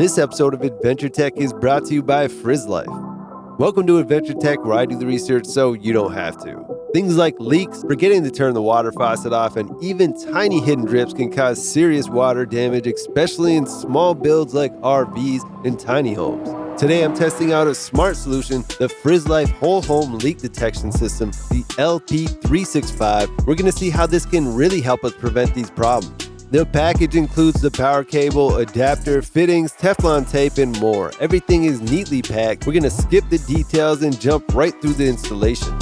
This episode of Adventure Tech is brought to you by Frizzlife. Welcome to Adventure Tech, where I do the research so you don't have to. Things like leaks, forgetting to turn the water faucet off, and even tiny hidden drips can cause serious water damage, especially in small builds like RVs and tiny homes. Today I'm testing out a smart solution, the Frizzlife Whole Home Leak Detection System, the LP365. We're going to see how this can really help us prevent these problems. The package includes the power cable, adapter, fittings, Teflon tape, and more. Everything is neatly packed. We're going to skip the details and jump right through the installation.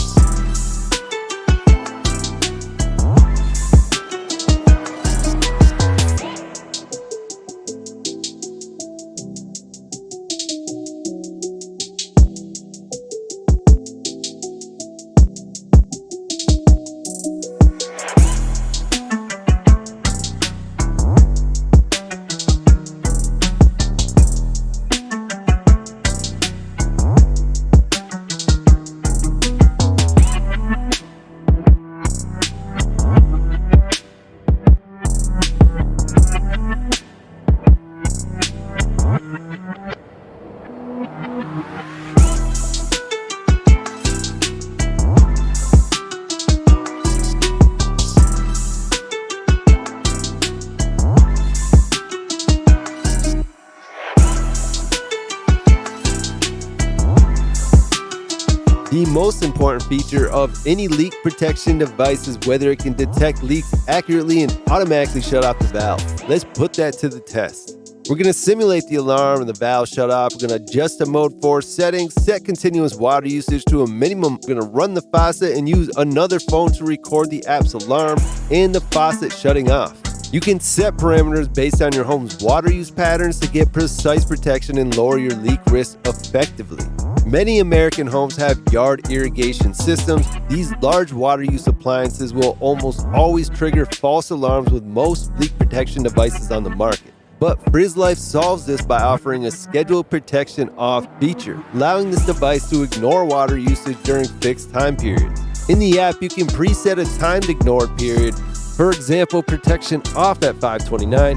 The most important feature of any leak protection device is whether it can detect leaks accurately and automatically shut off the valve. Let's put that to the test. We're going to simulate the alarm and the valve shut off. We're going to adjust the mode 4 settings, set continuous water usage to a minimum. We're going to run the faucet and use another phone to record the app's alarm and the faucet shutting off. You can set parameters based on your home's water use patterns to get precise protection and lower your leak risk effectively. Many American homes have yard irrigation systems. These large water use appliances will almost always trigger false alarms with most leak protection devices on the market. But Frizzlife solves this by offering a scheduled protection off feature, allowing this device to ignore water usage during fixed time periods. In the app, you can preset a timed ignored period, for example, protection off at 5:29,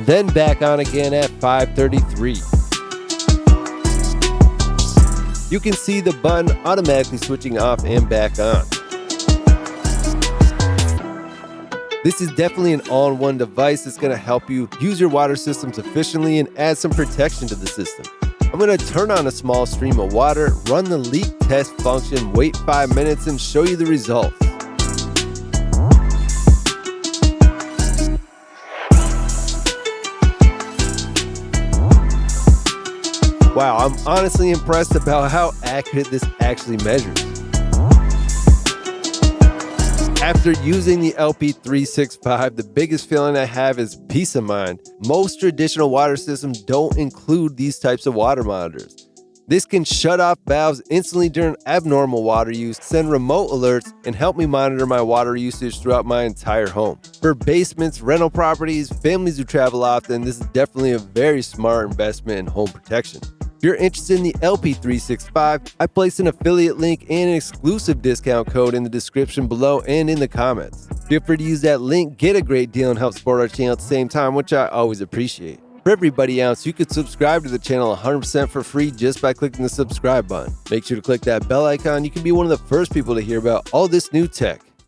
then back on again at 5:33. You can see the button automatically switching off and back on. This is definitely an all-in-one device that's going to help you use your water systems efficiently and add some protection to the system. I'm going to turn on a small stream of water, run the leak test function, wait 5 minutes, and show you the results. Wow, I'm honestly impressed about how accurate this actually measures. After using the LP365, the biggest feeling I have is peace of mind. Most traditional water systems don't include these types of water monitors. This can shut off valves instantly during abnormal water use, send remote alerts, and help me monitor my water usage throughout my entire home. For basements, rental properties, families who travel often, this is definitely a very smart investment in home protection. If you're interested in the LP365, I placed an affiliate link and an exclusive discount code in the description below and in the comments. Feel free to use that link, get a great deal, and help support our channel at the same time, which I always appreciate. For everybody else, you could subscribe to the channel 100% for free just by clicking the subscribe button. Make sure to click that bell icon. You can be one of the first people to hear about all this new tech.